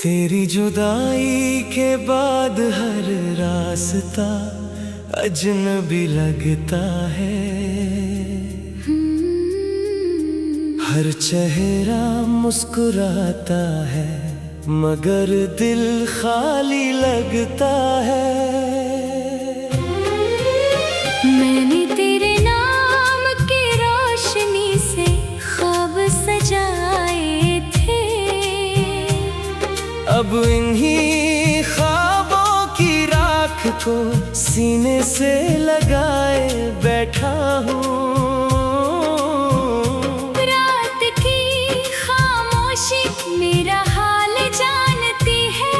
तेरी जुदाई के बाद हर रास्ता अजनबी लगता है। हर चेहरा मुस्कुराता है मगर दिल खाली लगता है। मैंने तेरे नाम की रोशनी से ख्वाब सजाए थे, अब इन्हीं ख्वाबों की राख को सीने से लगाए बैठा हूँ। रात की खामोशी मेरा हाल जानती है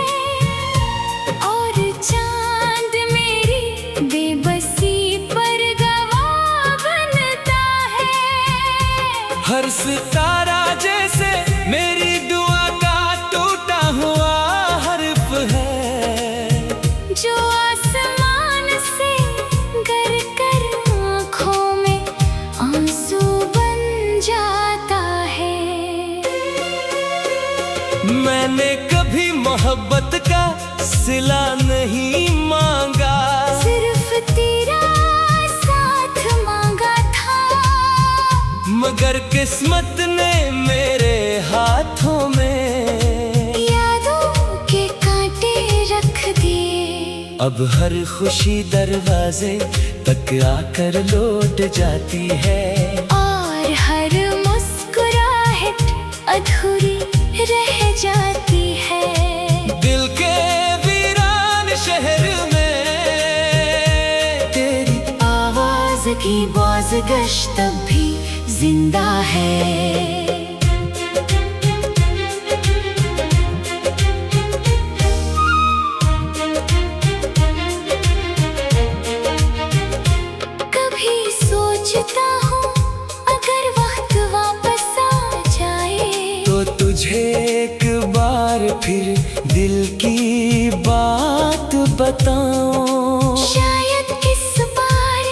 और चांद मेरी बेबसी पर गवाह बनता है। हर सितारा जैसे मेरी दुआ का टूटा हुआ हर्फ है, जो आसमान से गर कर आँखों में आंसू बन जाता है। मैंने कभी मोहब्बत का सिला नहीं मांगा, सिर्फ तेरा साथ मांगा था, मगर किस्मत ने मेरे हाथों में यादों के कांटे रख दिए। अब हर खुशी दरवाजे तक आकर लौट जाती है और हर मुस्कुराहट अधूरी रह जाती है। दिल के वीरान शहर में तेरी आवाज की बाज़गश्त तब भी जिंदा है। कभी सोचता हूँ अगर वक्त वापस आ जाए तो तुझे एक बार फिर दिल की बात बताऊं। शायद इस बार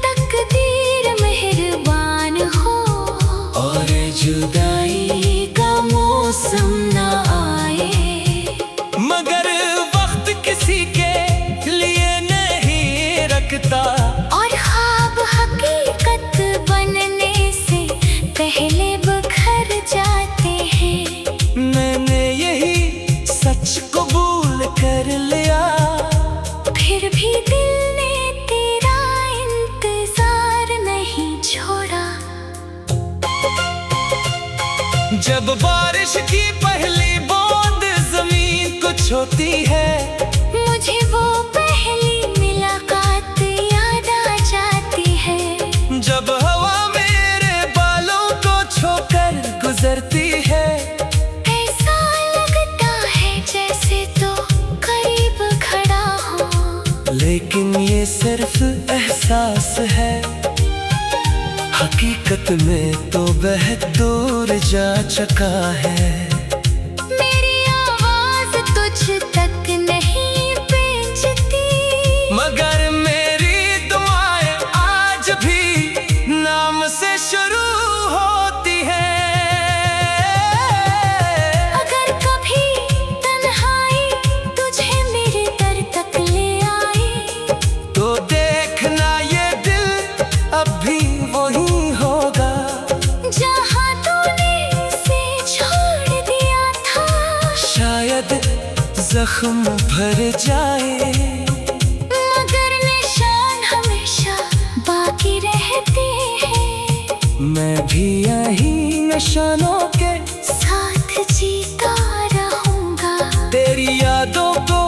तकदीर मेहरबान हो और जुदाई का मौसम न आए। मगर वक्त किसी के लिए नहीं रखता, और ख्वाब हकीकत बनने से पहले बिखर जाते हैं। मैंने यही सच कबूल कर लिया, फिर भी दिल ने तेरा इंतजार नहीं छोड़ा। जब बारिश की पहली बूंद जमीन को छूती है, मुझे वो पहली मुलाकात याद आ जाती है। जब हवा मेरे बालों को छोकर गुजरती है, ऐसा लगता है जैसे तो करीब खड़ा हो, लेकिन ये सिर्फ एहसास है, हकीकत में तो बहुत दूर जा चुका है। मेरी आवाज तुझ तक नहीं पहुंचती, मगर मेरी दुआएं आज भी नाम से शुरू होती हैं। अगर कभी तन्हाई तुझे मेरे दर तक ले आई, तो देखना ये दिल अब भी वही होगा जहाँ तूने इसे छोड़ दिया था। शायद जख्म भर जाए, मगर निशान हमेशा बाकी रहते हैं। मैं भी यही निशानों के साथ जीता रहूंगा, तेरी यादों को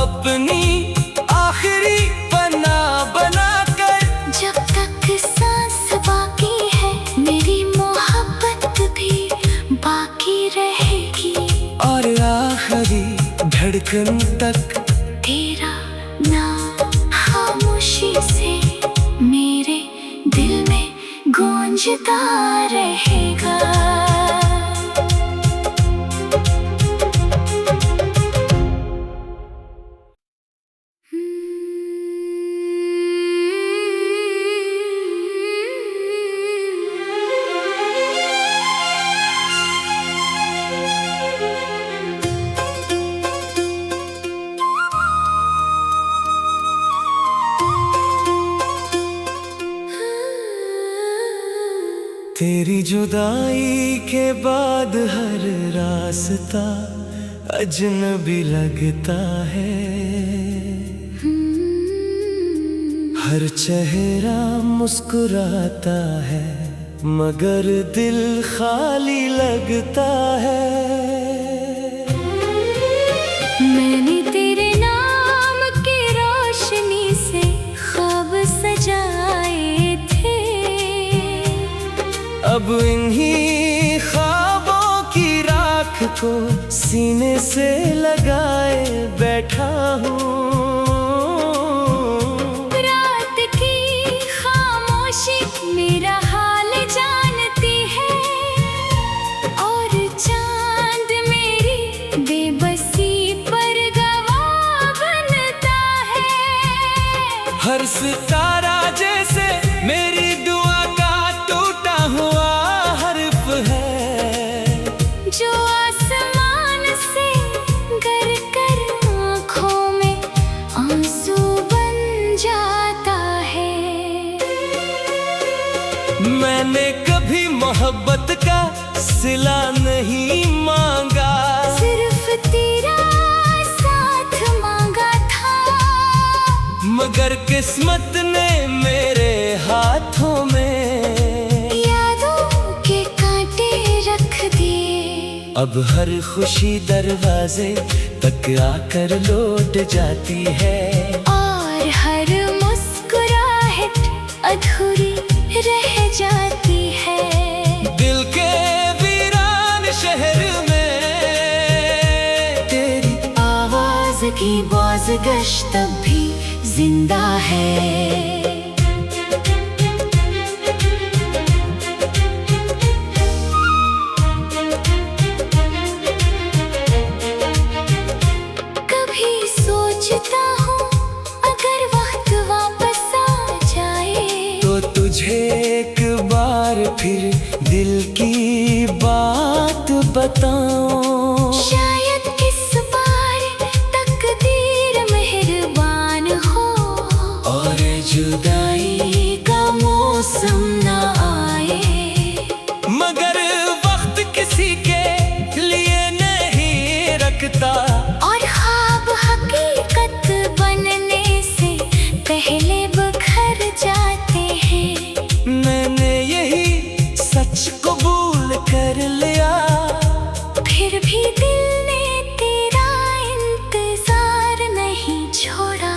अपनी आखिरी बना बना कर। जब तक सांस बाकी है मेरी मोहब्बत भी बाकी रहेगी। और आखिरी धड़कन तक तेरा नाम खामोशी से मेरे दिल में गूंजता रहेगा। तेरी जुदाई के बाद हर रास्ता अजनबी लगता है। हर चेहरा मुस्कुराता है मगर दिल खाली लगता है। मैंने तेरे नाम की रोशनी से ख्वाब सजाए थे, अब इन्हीं ख्वाबों की राख को सीने से लगाए बैठा हूँ। रात की खामोशी मेरा हाल जानती है और चांद मेरी बेबसी पर गवाह बनता है। हर सितारा जैसे मेरी दुआ का टूटा हुआ हर्फ है, जो आसमान से गर कर आँखों में आंसू बन जाता है। मैंने कभी मोहब्बत का सिला नहीं मांगा, सिर्फ तेरा साथ मांगा था, मगर किस्मत ने मेरे हाथों में यादों के कांटे रख दिए। अब हर खुशी दरवाजे तक आकर लौट जाती है और हर मुस्कुराहट अधूरी रह जाती है। दिल के वीरान शहर में तेरी आवाज की बाज़गश्त अब भी जिंदा है। कभी सोचता हूँ अगर वक्त वापस आ जाए तो तुझे एक बार फिर दिल की बात बताऊं। शायद इस बार तकदीर मेहरबान हो और जुदाई का मौसम न आए। मगर वक्त किसी के लिए नहीं रखता, और ख्वाब हकीकत बनने से पहले बिखर जाते हैं। मैंने यही सच कबूल कर लिया, फिर भी दिल ने तेरा इंतजार नहीं छोड़ा।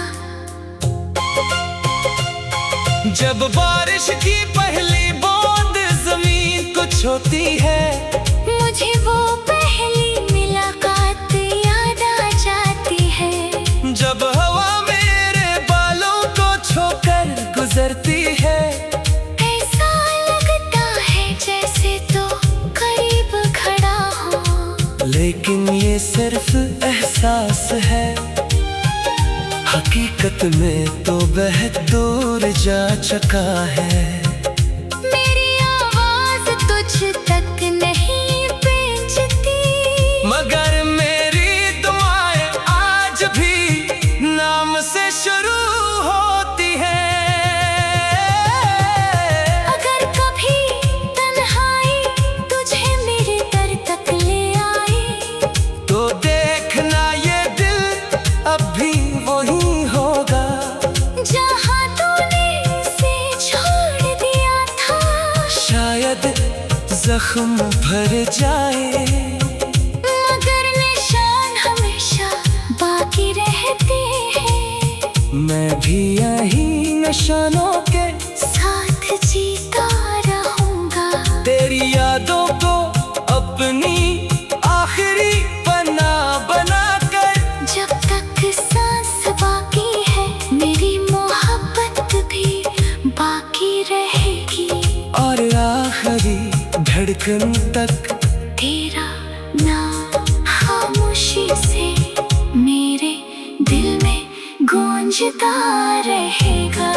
जब बारिश की पहली बूंद जमीन को छूती है, मुझे वो पहली मुलाकात याद आ जाती है। जब हवा मेरे बालों को छोकर गुजरती है, ऐसा लगता है जैसे तो करीब खड़ा हो, लेकिन ये सिर्फ एहसास है, हकीकत में तो बहुत दूर जा चुका है। मेरी आवाज तुझ तक नहीं पहुंचती, मगर मेरी दुआएं आज भी नाम से शुरू होती है। अगर कभी तन्हाई तुझे मेरे दर तक ले आई, तो देखना ये दिल अब भी वही होगा जहाँ तूने इसे छोड़ दिया था। शायद जख्म भर जाए, मगर निशान हमेशा बाकी रहते हैं। मैं भी यही निशानों के साथ जीता रहूंगा, तेरी यादों को अपनी आखिरी बना बना कर। जब तक सांस बाकी है मेरी मोहब्बत भी बाकी रहेगी। और आखिरी धड़कन तक तेरा नाम खामोशी से मेरे दिल में गूंजता रहेगा।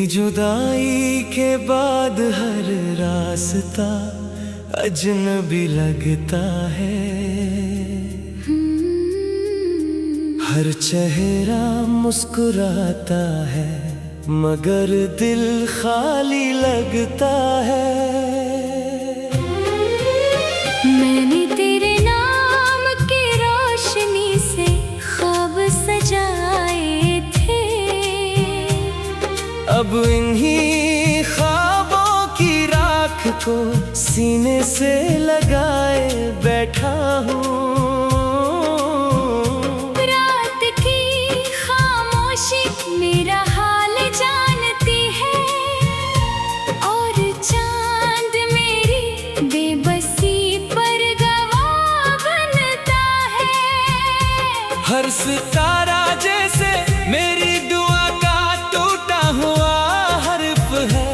जुदाई के बाद हर रास्ता अजनबी लगता है, हर चेहरा मुस्कुराता है मगर दिल खाली लगता है। मैंने तेरे नाम की रोशनी से ख्वाब सजाए थे, अब इन्हीं ख्वाबों की राख को सीने से लगाए बैठा हूँ। रात की खामोशी मेरा हाल जानती है, और चांद मेरी बेबसी पर गवाह बनता है। हर सितारा जैसे मेरी दुआ का टूटा हुआ हर्फ है,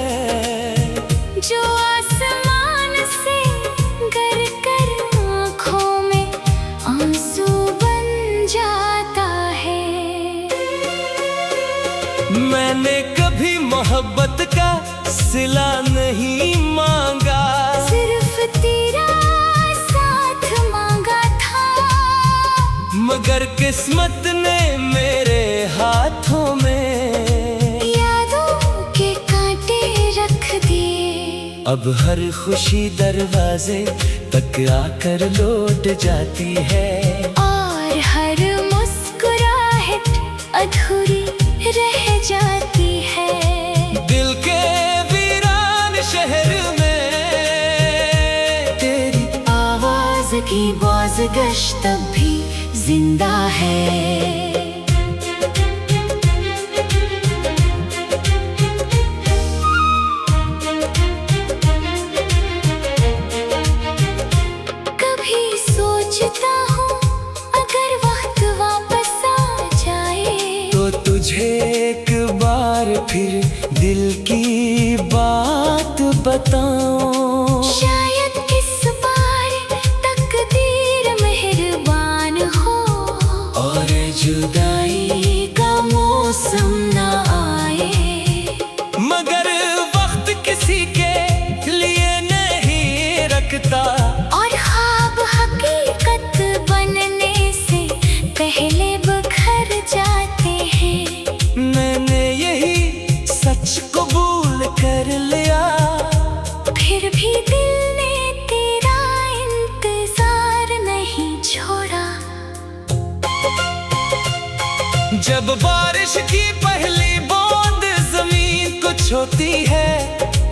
जो आसमान से गर कर आँखों में आंसू बन जाता है। मैंने कभी मोहब्बत का सिला नहीं मांगा, सिर्फ तेरा साथ मांगा था, मगर किस्मत ने मेरे हाथों में यादों के कांटे रख दिए। अब हर खुशी दरवाजे तक आकर लौट जाती है, और हर मुस्कुराहट अधूरी रह जाती है। दिल के वीरान शहर में तेरी आवाज की बाज़गश्त अब भी जिंदा है। कभी सोचता हूँ अगर वक्त वापस आ जाए, तो तुझे एक बार फिर दिल की बात बताऊं। शायद इस बार तकदीर मेहरबान हो, और जुदाई का मौसम न आए। मगर वक्त किसी के लिए नहीं रखता, और ख्वाब हकीकत बनने से पहले बिखर जाते हैं। मैंने यही सच कबूल कर लिया, फिर भी दिल ने तेरा इंतजार नहीं छोड़ा। जब बारिश की पहली बूंद जमीन को छूती है,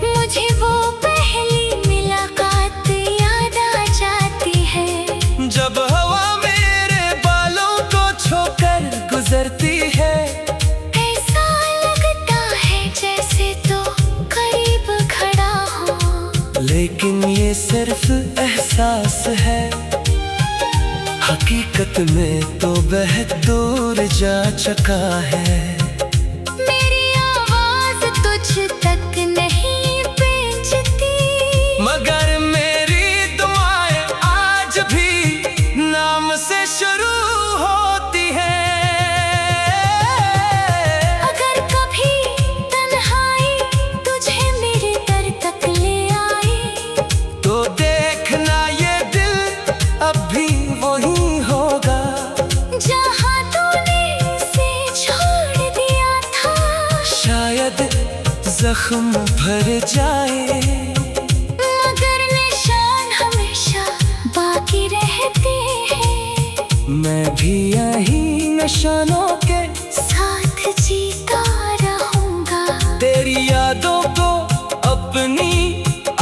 मुझे वो पहली मुलाकात याद आ जाती है। जब हवा मेरे बालों को छोकर गुजरती है, ऐसा लगता है जैसे तो करीब खड़ा हो, लेकिन ये सिर्फ एहसास है, हकीकत में तो बहुत दूर जा चुका है। मेरी आवाज तुझ तक नहीं पहुंचती, मगर मेरी दुआएं आज भी नाम से शुरू होती हैं। अगर कभी तन्हाई तुझे मेरे दर तक ले आई, तो देखना ये दिल अब भी वही होगा जहाँ तूने इसे छोड़ दिया था। शायद जख्म भर जाए, मगर निशान हमेशा बाकी रहते हैं। मैं भी यही निशानों के साथ जीता रहूंगा, तेरी यादों को अपनी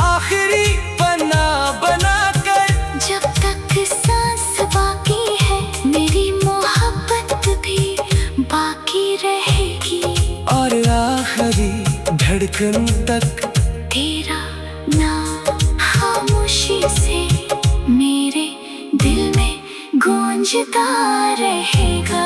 आखिरी बना बना कर। जब तक सांस बाकी है मेरी मोहब्बत भी बाकी रहेगी। और आखिरी धड़कन तक तेरा नाम खामोशी से मेरे दिल में गूंजता रहेगा।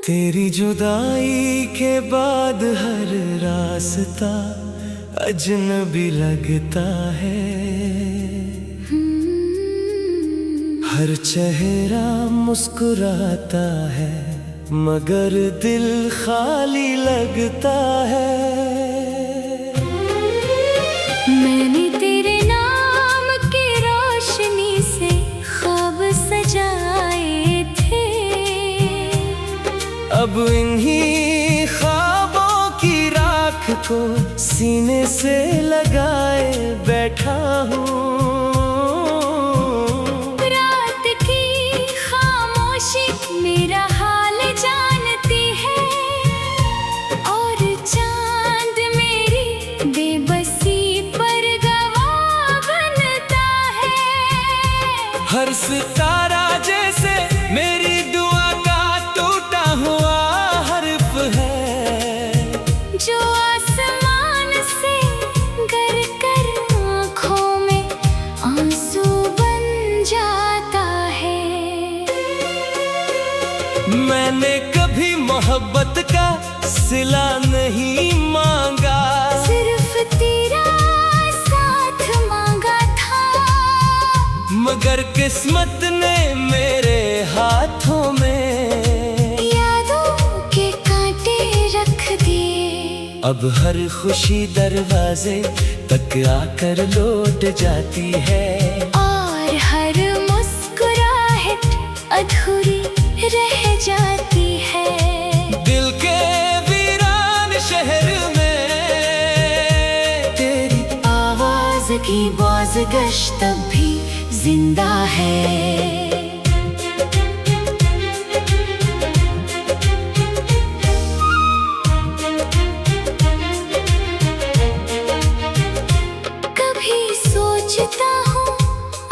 तेरी जुदाई के बाद हर रास्ता अजनबी लगता है, हर चेहरा मुस्कुराता है मगर दिल खाली लगता है। मैंने तेरे नाम की रोशनी से ख्वाब सजाए थे, अब इन्हीं ख्वाबों की राख को सीने से लगाए बैठा हूँ। रात की खामोशी मेरा हाल जानती है, और चांद मेरी बेबसी पर गवाह बनता है। हर सितारा जैसे मेरी दुआ का टूटा हुआ हर्फ है, जो आसमान से गर कर आँखों में आंसू बन जाता है। मैंने कभी मोहब्बत का सिला नहीं मांगा, सिर्फ तेरा साथ मांगा था, मगर किस्मत ने मेरे हाथों में यादों के कांटे रख दिए। अब हर खुशी दरवाजे तक आकर लौट जाती है, और हर मुस्कुराहट अधूरी रह जाती है। दिल के वीरान शहर में तेरी आवाज की बाज़गश्त अब भी जिंदा है। कभी सोचता हूँ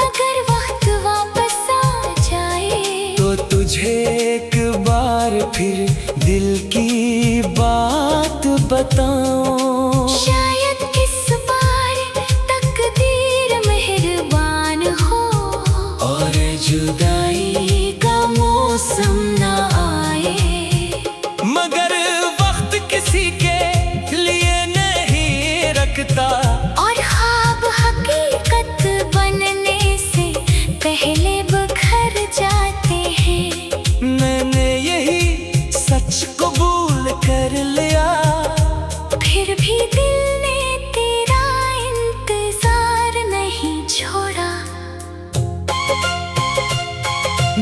अगर वक्त वापस आ जाए, तो तुझे एक बार फिर दिल की बात बताऊं। शायद इस बार तकदीर मेहरबान हो, और जुदाई का मौसम न आए। मगर वक्त किसी के लिए नहीं रखता, और ख्वाब हकीकत बनने से पहले बिखर जाते हैं। मैंने यही सच कबूल कर लिया, फिर भी दिल ने तेरा इंतजार नहीं छोड़ा।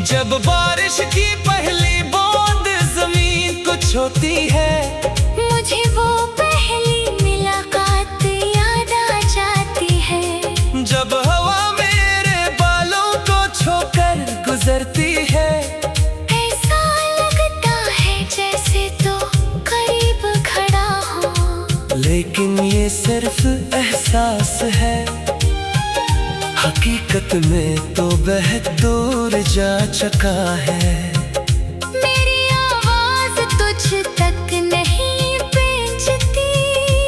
जब बारिश की पहली बूंद जमीन को छूती है, मुझे वो पहली मुलाकात याद आ जाती है। जब हवा मेरे बालों को छोकर गुजरती है, ऐसा लगता है जैसे तो करीब खड़ा हो, लेकिन ये सिर्फ एहसास है, हकीकत में तो बहुत दूर जा चुका है। मेरी आवाज तुझ तक नहीं पहुंचती,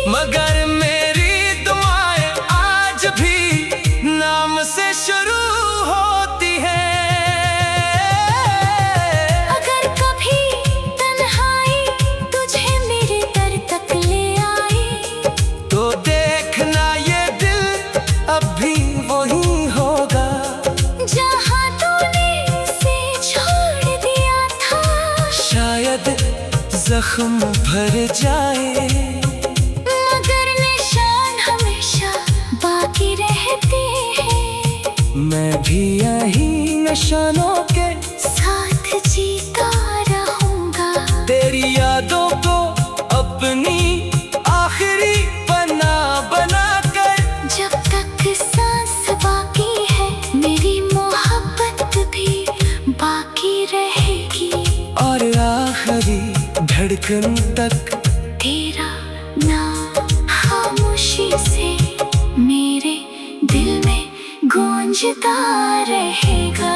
मगर मेरी दुआएं आज भी नाम से शुरू होती है। अगर कभी तन्हाई तुझे मेरे दर तक ले आई, तो देखना ये दिल अब भी वही होगा जहाँ तूने इसे छोड़ दिया था। शायद जख्म भर जाए, मगर निशान हमेशा बाकी रहते हैं। मैं भी यही निशानों के साथ जीता रहूंगा, तेरी यादों को अपनी आखिरी पन्ना बना कर। जब तक सांस बाकी है मेरी मोहब्बत भी बाकी रहेगी। और आखिरी धड़कन तक तेरा नाम खामोशी से मेरे दिल में गूंजता रहेगा।